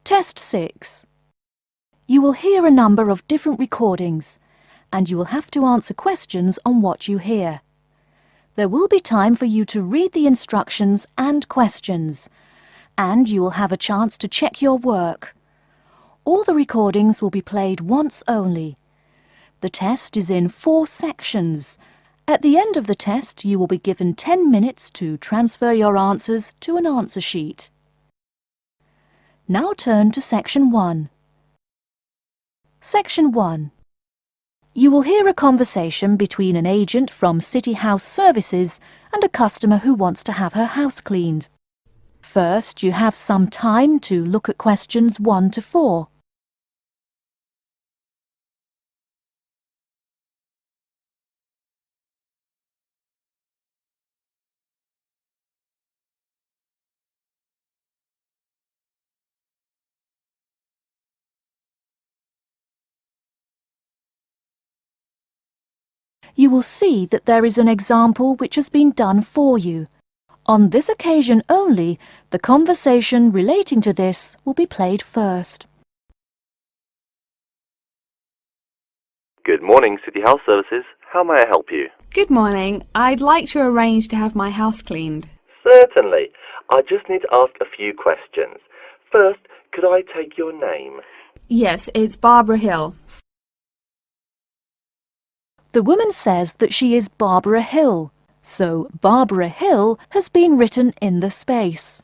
Test 6. You will hear a number of different recordings, and you will have to answer questions on what you hear. There will be time for you to read the instructions and questions, and you will have a chance to check your work. All the recordings will be played once only. The test is in 4 sections. At the end of the test, you will be given 10 minutes to transfer your answers to an answer sheet. Now turn to Section 1. Section 1. You will hear a conversation between an agent from City House Services and a customer who wants to have her house cleaned. First, you have some time to look at questions 1 to 4. You will see that there is an example which has been done for you. On this occasion only, the conversation relating to this will be played first. Good morning, City House Services. How may I help you? Good morning. I'd like to arrange to have my house cleaned. Certainly. I just need to ask a few questions. First, could I take your name? Yes, it's Barbara Hill. The woman says that she is Barbara Hill, so Barbara Hill has been written in the space.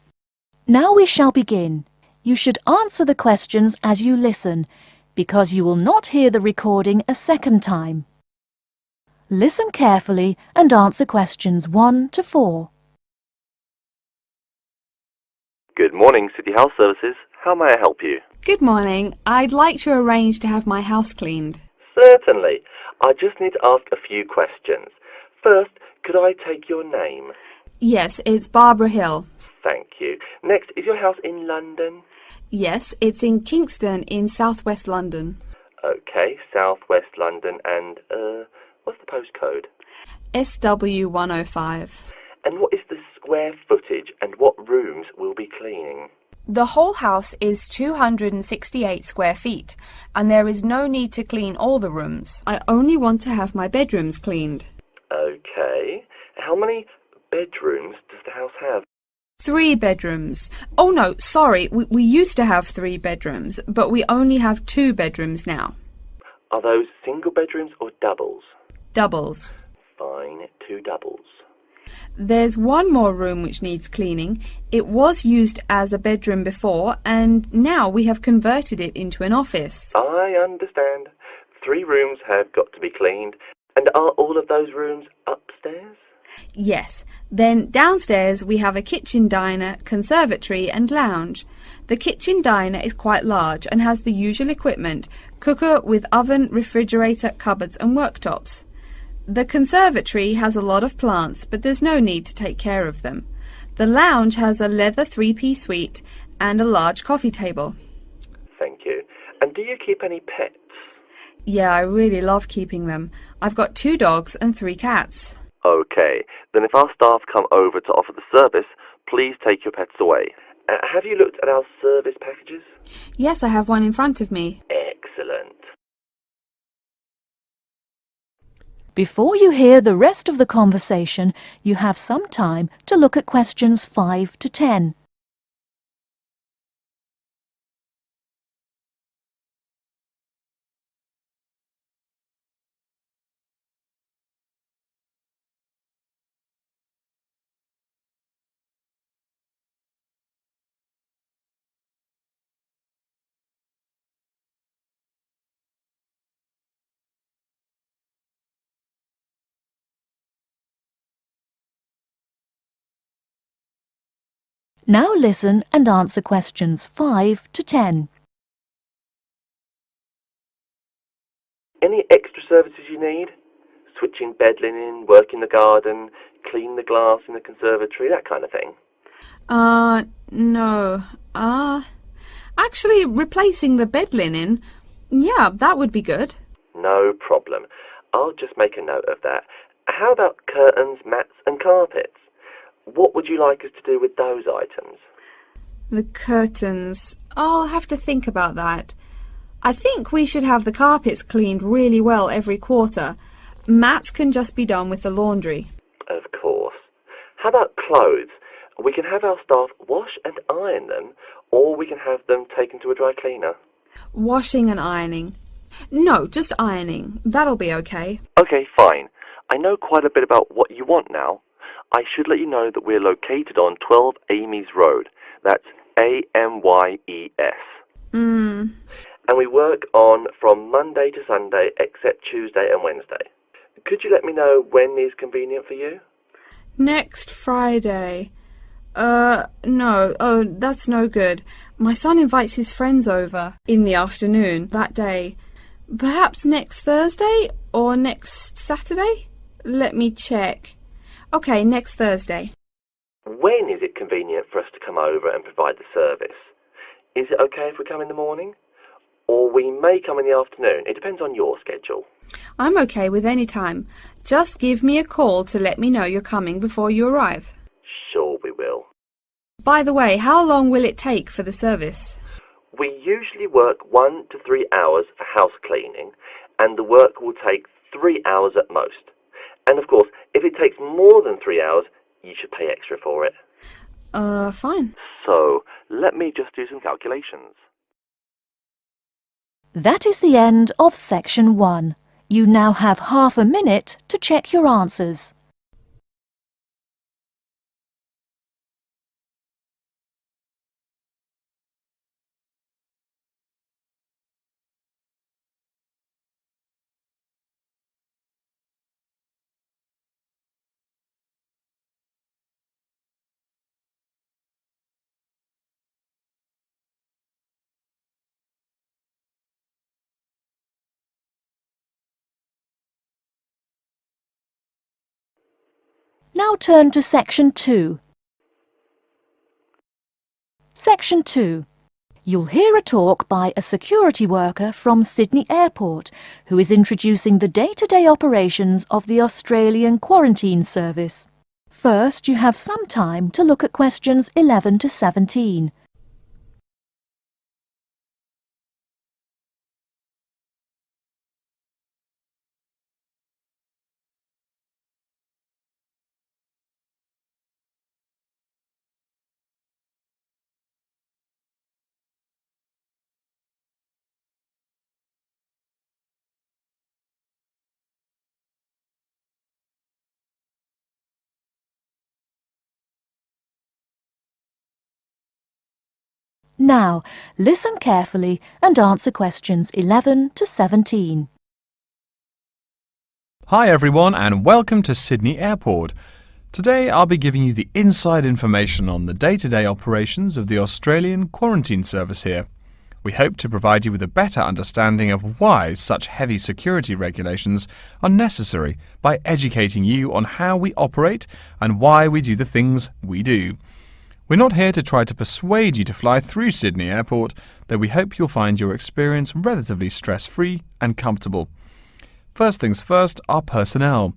Now we shall begin. You should answer the questions as you listen, because you will not hear the recording a second time. Listen carefully and answer questions 1 to 4. Good morning, City House Services. How may I help you? Good morning. I'd like to arrange to have my house cleaned. Certainly. I just need to ask a few questions. First, could I take your name? Yes, it's Barbara Hill. Thank you. Next, is your house in London? Yes, it's in Kingston in southwest London. Okay, southwest London, and, what's the postcode? SW105. And what is the square footage and what rooms will be cleaning? The whole house is 268 square feet, and there is no need to clean all the rooms. I only want to have my bedrooms cleaned. Okay. How many bedrooms does the house have? 3 bedrooms. Oh no, sorry, we used to have 3 bedrooms, but we only have 2 bedrooms now. Are those single bedrooms or doubles? Doubles. Fine, 2 doubles. There's one more room which needs cleaning. It was used as a bedroom before, and now we have converted it into an office. I understand. 3 rooms have got to be cleaned. And are all of those rooms upstairs? Yes. Then downstairs we have a kitchen diner, conservatory and lounge. The kitchen diner is quite large and has the usual equipment: cooker with oven, refrigerator, cupboards and worktops. The conservatory has a lot of plants, but there's no need to take care of them. The lounge has a leather 3-piece suite and a large coffee table. Thank you. And do you keep any pets? Yeah, I really love keeping them. I've got 2 dogs and 3 cats. Okay, then if our staff come over to offer the service, please take your pets away. Have you looked at our service packages? Yes, I have one in front of me. Excellent. Before you hear the rest of the conversation, you have some time to look at questions 5 to 10. Now listen and answer questions 5 to 10. Any extra services you need? Switching bed linen, work in the garden, clean the glass in the conservatory, that kind of thing? No. Actually, replacing the bed linen, yeah, that would be good. No problem. I'll just make a note of that. How about curtains, mats and carpets? What would you like us to do with those items? The curtains. I'll have to think about that. I think we should have the carpets cleaned really well every quarter. Mats can just be done with the laundry. Of course. How about clothes? We can have our staff wash and iron them, or we can have them taken to a dry cleaner. Washing and ironing. No, just ironing. That'll be okay. Okay, fine. I know quite a bit about what you want now. I should let you know that we're located on 12 Amy's Road. That's Amyes. And we work on from Monday to Sunday except Tuesday and Wednesday. Could you let me know when is convenient for you? Next Friday. No. Oh, that's no good. My son invites his friends over in the afternoon that day. Perhaps next Thursday or next Saturday? Let me check. Okay, next Thursday. When is it convenient for us to come over and provide the service? Is it okay if we come in the morning? Or we may come in the afternoon. It depends on your schedule. I'm okay with any time. Just give me a call to let me know you're coming before you arrive. Sure we will. By the way, how long will it take for the service? We usually work 1 to 3 hours for house cleaning, and the work will take 3 hours at most. And of course, if it takes more than 3 hours, you should pay extra for it. Fine. So, let me just do some calculations. That is the end of section 1. You now have half a minute to check your answers. Now turn to section 2. Section 2. You'll hear a talk by a security worker from Sydney Airport who is introducing the day-to-day operations of the Australian Quarantine Service. First, you have some time to look at questions 11 to 17. Now, listen carefully and answer questions 11 to 17. Hi everyone and welcome to Sydney Airport. Today I'll be giving you the inside information on the day-to-day operations of the Australian Quarantine Service here. We hope to provide you with a better understanding of why such heavy security regulations are necessary by educating you on how we operate and why we do the things we do. We're not here to try to persuade you to fly through Sydney Airport, though we hope you'll find your experience relatively stress-free and comfortable. First things first, our personnel.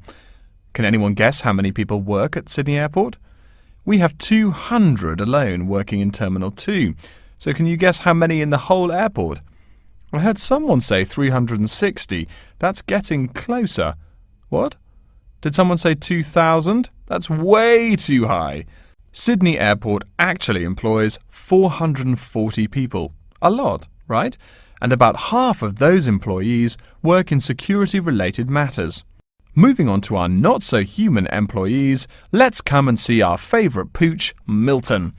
Can anyone guess how many people work at Sydney Airport? We have 200 alone working in Terminal 2, so can you guess how many in the whole airport? I heard someone say 360. That's getting closer. What? Did someone say 2,000? That's way too high. Sydney Airport actually employs 440 people. A lot, right? And about half of those employees work in security-related matters. Moving on to our not-so-human employees, let's come and see our favourite pooch, Milton.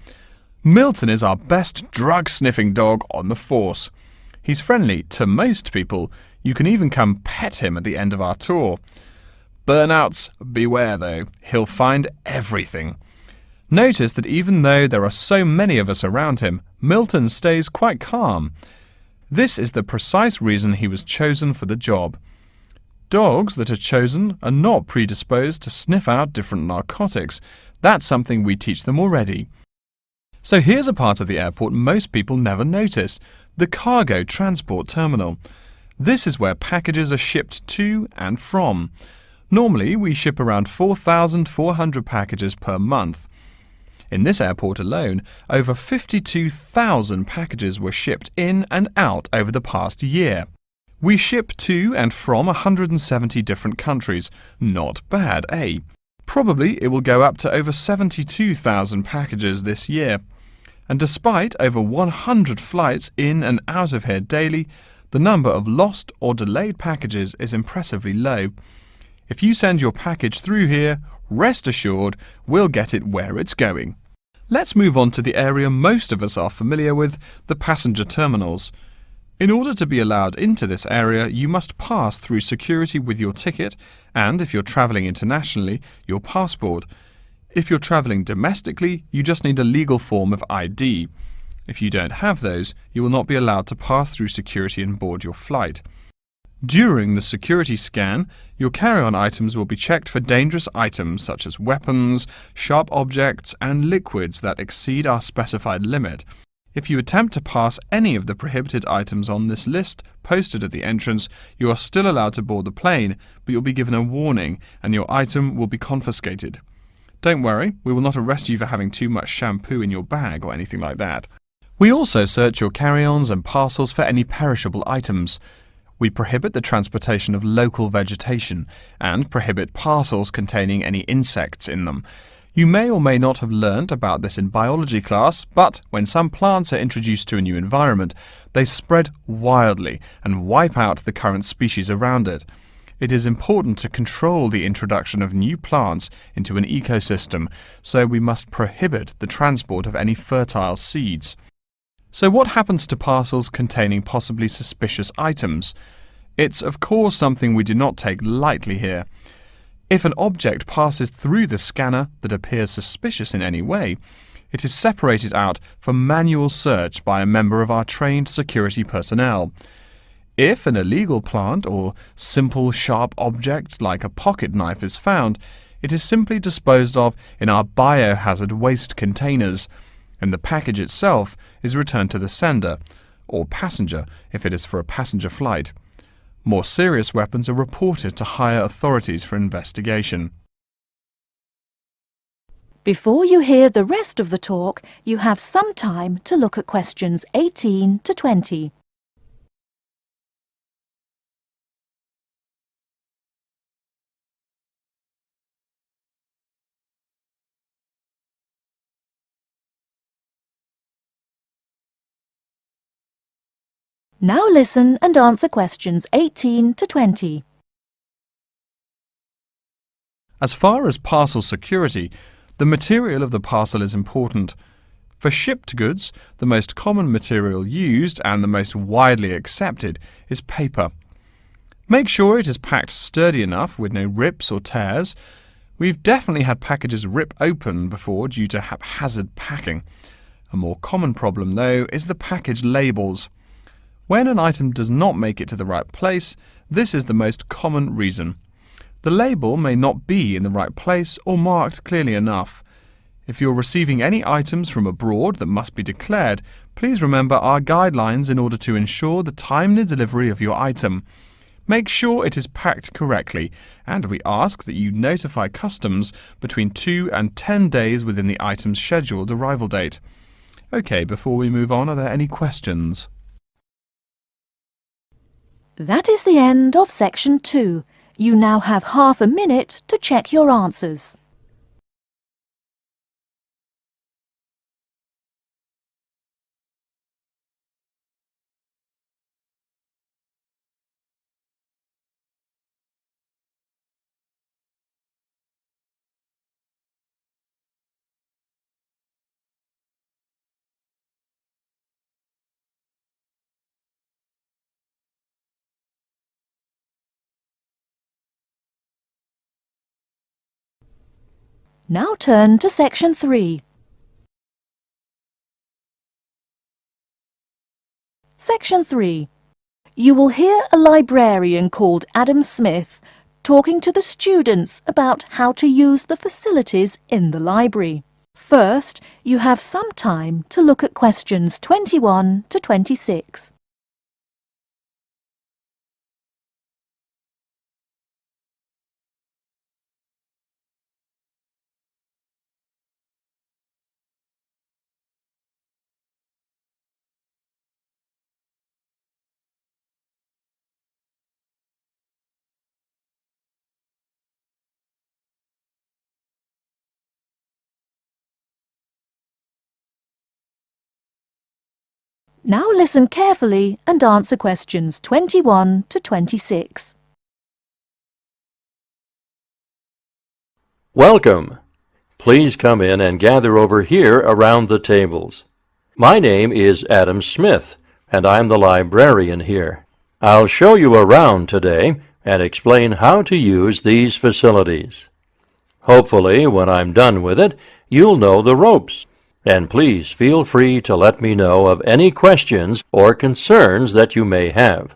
Milton is our best drug-sniffing dog on the force. He's friendly to most people. You can even come pet him at the end of our tour. Burnouts, beware though. He'll find everything. Notice that even though there are so many of us around him, Milton stays quite calm. This is the precise reason he was chosen for the job. Dogs that are chosen are not predisposed to sniff out different narcotics. That's something we teach them already. So here's a part of the airport most people never notice, the cargo transport terminal. This is where packages are shipped to and from. Normally we ship around 4,400 packages per month. In this airport alone, over 52,000 packages were shipped in and out over the past year. We ship to and from 170 different countries. Not bad, eh? Probably it will go up to over 72,000 packages this year. And despite over 100 flights in and out of here daily, the number of lost or delayed packages is impressively low. If you send your package through here, rest assured we'll get it where it's going. Let's move on to the area most of us are familiar with, the passenger terminals. In order to be allowed into this area, you must pass through security with your ticket and, if you're travelling internationally, your passport. If you're travelling domestically, you just need a legal form of ID. If you don't have those, you will not be allowed to pass through security and board your flight. During the security scan, your carry-on items will be checked for dangerous items such as weapons, sharp objects and liquids that exceed our specified limit. If you attempt to pass any of the prohibited items on this list posted at the entrance, you are still allowed to board the plane, but you'll be given a warning and your item will be confiscated. Don't worry, we will not arrest you for having too much shampoo in your bag or anything like that. We also search your carry-ons and parcels for any perishable items. We prohibit the transportation of local vegetation and prohibit parcels containing any insects in them. You may or may not have learnt about this in biology class, but when some plants are introduced to a new environment, they spread wildly and wipe out the current species around it. It is important to control the introduction of new plants into an ecosystem, so we must prohibit the transport of any fertile seeds. So what happens to parcels containing possibly suspicious items? It's of course something we do not take lightly here. If an object passes through the scanner that appears suspicious in any way, it is separated out for manual search by a member of our trained security personnel. If an illegal plant or simple sharp object like a pocket knife is found, it is simply disposed of in our biohazard waste containers, and the package itself is returned to the sender, or passenger if it is for a passenger flight. More serious weapons are reported to higher authorities for investigation. Before you hear the rest of the talk, you have some time to look at questions 18 to 20. Now listen and answer questions 18 to 20. As far as parcel security, the material of the parcel is important. For shipped goods, the most common material used and the most widely accepted is paper. Make sure it is packed sturdy enough with no rips or tears. We've definitely had packages rip open before due to haphazard packing. A more common problem, though, is the package labels. When an item does not make it to the right place, this is the most common reason. The label may not be in the right place or marked clearly enough. If you're receiving any items from abroad that must be declared, please remember our guidelines in order to ensure the timely delivery of your item. Make sure it is packed correctly, and we ask that you notify customs between 2 and 10 days within the item's scheduled arrival date. OK, before we move on, are there any questions? That is the end of section 2. You now have half a minute to check your answers. Now turn to section 3. Section 3. You will hear a librarian called Adam Smith talking to the students about how to use the facilities in the library. First, you have some time to look at questions 21 to 26. Now listen carefully and answer questions 21 to 26. Welcome. Please come in and gather over here around the tables. My name is Adam Smith, and I'm the librarian here. I'll show you around today and explain how to use these facilities. Hopefully, when I'm done with it, you'll know the ropes. And please feel free to let me know of any questions or concerns that you may have.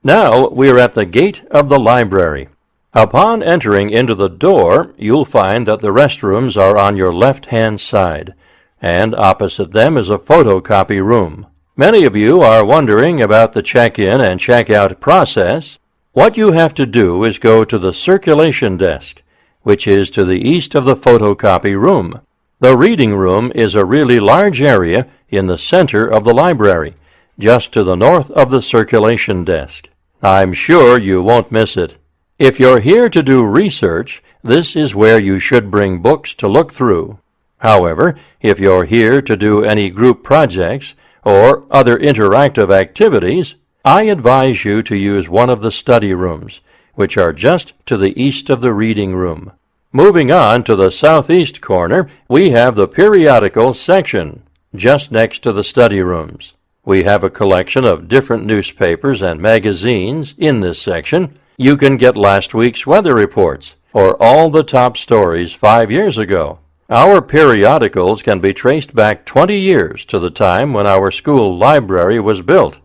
Now we're at the gate of the library. Upon entering into the door, you'll find that the restrooms are on your left-hand side, and opposite them is a photocopy room. Many of you are wondering about the check-in and check-out process. What you have to do is go to the circulation desk, which is to the east of the photocopy room. The reading room is a really large area in the center of the library, just to the north of the circulation desk. I'm sure you won't miss it. If you're here to do research, this is where you should bring books to look through. However, if you're here to do any group projects or other interactive activities, I advise you to use one of the study rooms, which are just to the east of the reading room. Moving on to the southeast corner, we have the periodicals section, just next to the study rooms. We have a collection of different newspapers and magazines in this section. You can get last week's weather reports, or all the top stories 5 years ago. Our periodicals can be traced back 20 years to the time when our school library was built.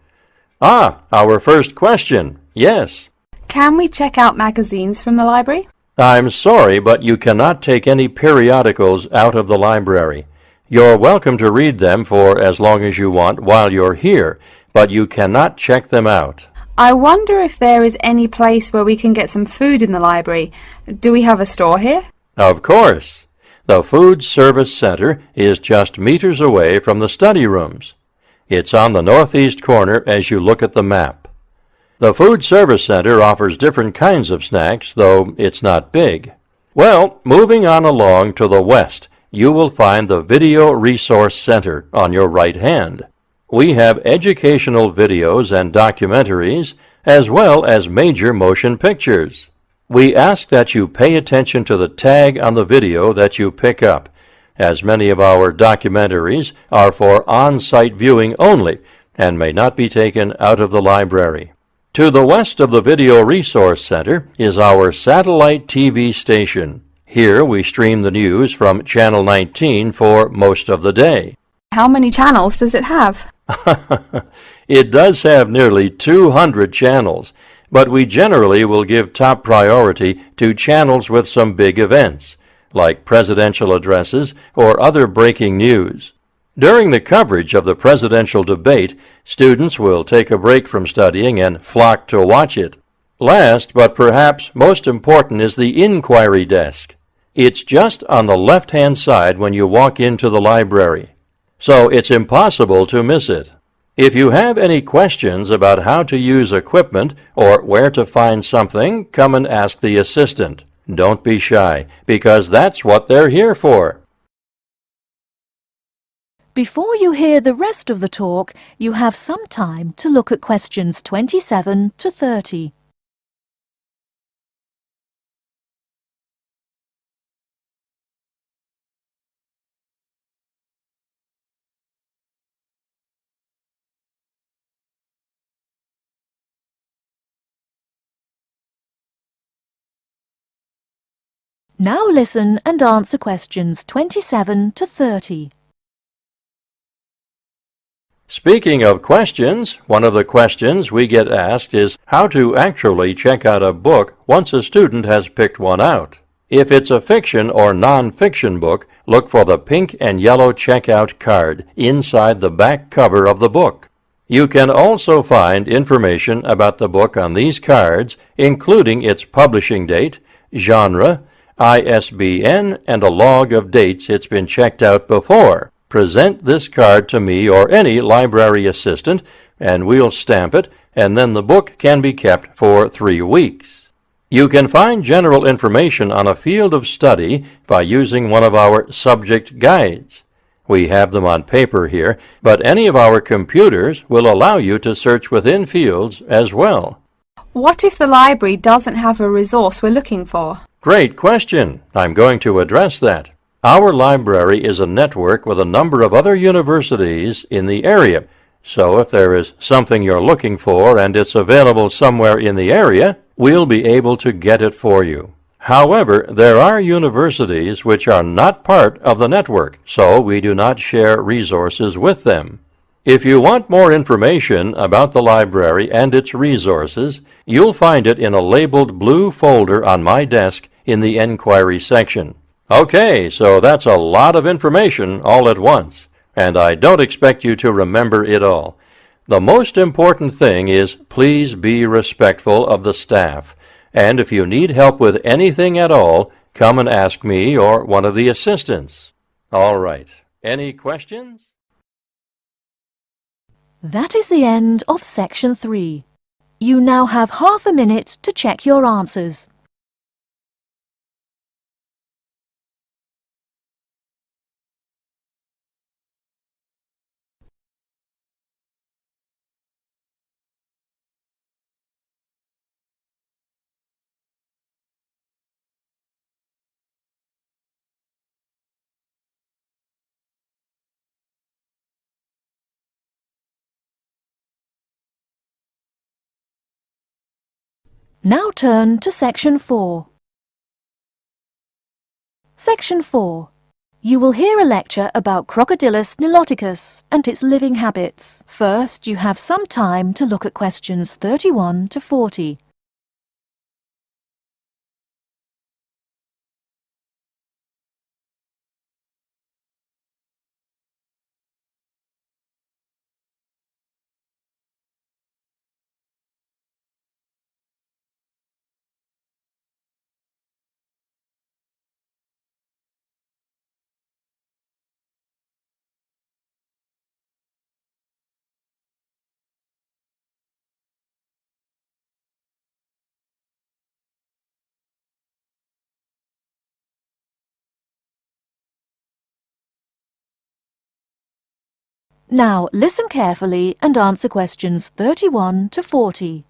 Our first question. Yes. Can we check out magazines from the library? I'm sorry, but you cannot take any periodicals out of the library. You're welcome to read them for as long as you want while you're here, but you cannot check them out. I wonder if there is any place where we can get some food in the library. Do we have a store here? Of course. The Food Service Center is just meters away from the study rooms. It's on the northeast corner as you look at the map. The Food Service Center offers different kinds of snacks, though it's not big. Well, moving on along to the west, you will find the Video Resource Center on your right hand. We have educational videos and documentaries, as well as major motion pictures. We ask that you pay attention to the tag on the video that you pick up, as many of our documentaries are for on-site viewing only and may not be taken out of the library. To the west of the Video Resource Center is our satellite TV station. Here we stream the news from Channel 19 for most of the day. How many channels does it have? It does have nearly 200 channels, but we generally will give top priority to channels with some big events, like presidential addresses or other breaking news. During the coverage of the presidential debate, students will take a break from studying and flock to watch it. Last, but perhaps most important, is the inquiry desk. It's just on the left-hand side when you walk into the library, so it's impossible to miss it. If you have any questions about how to use equipment or where to find something, come and ask the assistant. Don't be shy, because that's what they're here for. Before you hear the rest of the talk, you have some time to look at questions 27 to 30. Now listen and answer questions 27 to 30. Speaking of questions, one of the questions we get asked is how to actually check out a book once a student has picked one out. If it's a fiction or non-fiction book, look for the pink and yellow checkout card inside the back cover of the book. You can also find information about the book on these cards, including its publishing date, genre, ISBN, and a log of dates it's been checked out before. Present this card to me or any library assistant, and we'll stamp it, and then the book can be kept for 3 weeks. You can find general information on a field of study by using one of our subject guides. We have them on paper here, but any of our computers will allow you to search within fields as well. What if the library doesn't have a resource we're looking for? Great question. I'm going to address that. Our library is a network with a number of other universities in the area. So if there is something you're looking for and it's available somewhere in the area, we'll be able to get it for you. However, there are universities which are not part of the network, so we do not share resources with them. If you want more information about the library and its resources, you'll find it in a labeled blue folder on my desk in the Enquiry section. Okay, so that's a lot of information all at once, and I don't expect you to remember it all. The most important thing is please be respectful of the staff, and if you need help with anything at all, come and ask me or one of the assistants. All right, any questions? That is the end of Section 3. You now have half a minute to check your answers. Now turn to Section 4. Section 4. You will hear a lecture about Crocodylus niloticus and its living habits. First, you have some time to look at questions 31 to 40. Now listen carefully and answer questions 31 to 40.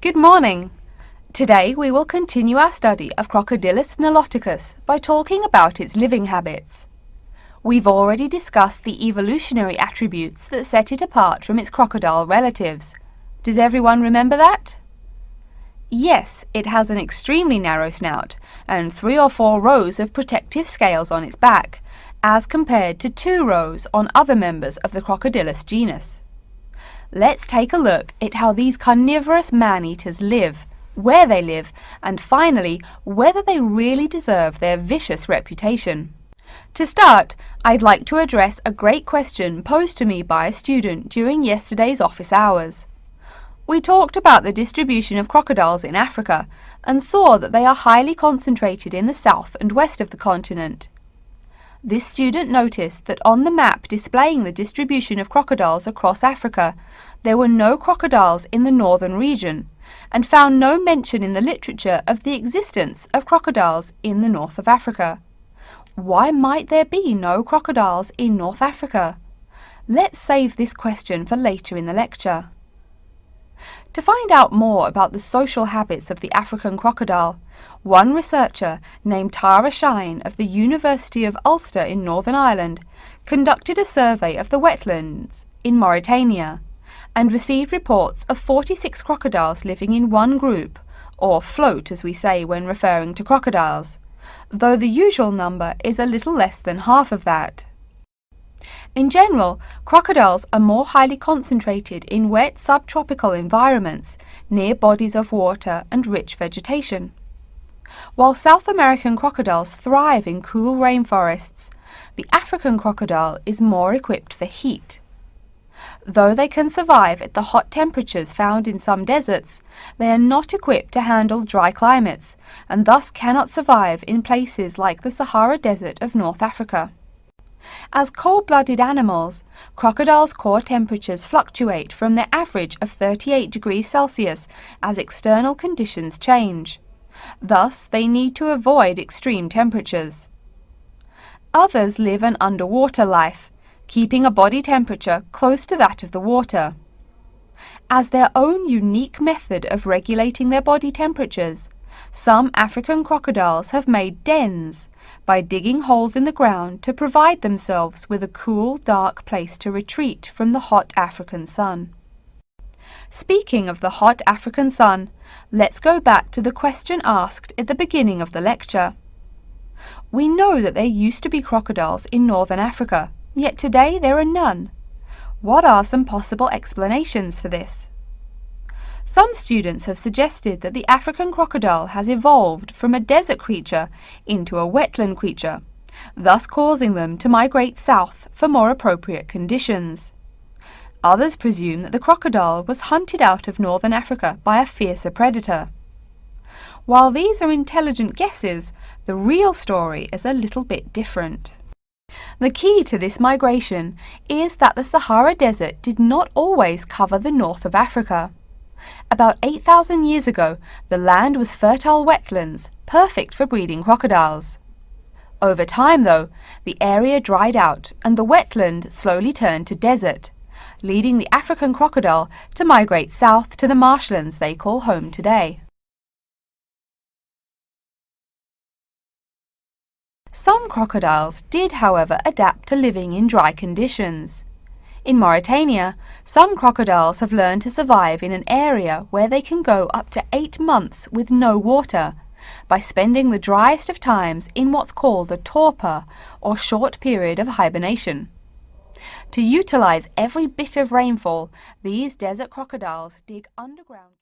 Good morning. Today we will continue our study of Crocodylus niloticus by talking about its living habits. We've already discussed the evolutionary attributes that set it apart from its crocodile relatives. Does everyone remember that? Yes, it has an extremely narrow snout and 3 or 4 rows of protective scales on its back, as compared to 2 rows on other members of the Crocodylus genus. Let's take a look at how these carnivorous man-eaters live, where they live, and finally, whether they really deserve their vicious reputation. To start, I'd like to address a great question posed to me by a student during yesterday's office hours. We talked about the distribution of crocodiles in Africa and saw that they are highly concentrated in the south and west of the continent. This student noticed that on the map displaying the distribution of crocodiles across Africa, there were no crocodiles in the northern region, and found no mention in the literature of the existence of crocodiles in the north of Africa. Why might there be no crocodiles in North Africa? Let's save this question for later in the lecture. To find out more about the social habits of the African crocodile, one researcher named Tara Shine of the University of Ulster in Northern Ireland conducted a survey of the wetlands in Mauritania and received reports of 46 crocodiles living in one group, or float as we say when referring to crocodiles, though the usual number is a little less than half of that. In general, crocodiles are more highly concentrated in wet subtropical environments near bodies of water and rich vegetation. While South American crocodiles thrive in cool rainforests, the African crocodile is more equipped for heat. Though they can survive at the hot temperatures found in some deserts, they are not equipped to handle dry climates and thus cannot survive in places like the Sahara Desert of North Africa. As cold-blooded animals, crocodiles' core temperatures fluctuate from their average of 38 degrees Celsius as external conditions change. Thus, they need to avoid extreme temperatures. Others live an underwater life, keeping a body temperature close to that of the water. As their own unique method of regulating their body temperatures, some African crocodiles have made dens by digging holes in the ground to provide themselves with a cool, dark place to retreat from the hot African sun. Speaking of the hot African sun, let's go back to the question asked at the beginning of the lecture. We know that there used to be crocodiles in northern Africa, yet today there are none. What are some possible explanations for this? Some students have suggested that the African crocodile has evolved from a desert creature into a wetland creature, thus causing them to migrate south for more appropriate conditions. Others presume that the crocodile was hunted out of northern Africa by a fiercer predator. While these are intelligent guesses, the real story is a little bit different. The key to this migration is that the Sahara Desert did not always cover the north of Africa. About 8,000 years ago, the land was fertile wetlands, perfect for breeding crocodiles. Over time, though, the area dried out and the wetland slowly turned to desert, leading the African crocodile to migrate south to the marshlands they call home today. Some crocodiles did, however, adapt to living in dry conditions. In Mauritania, some crocodiles have learned to survive in an area where they can go up to 8 months with no water, by spending the driest of times in what's called a torpor, or short period of hibernation. To utilize every bit of rainfall, these desert crocodiles dig underground.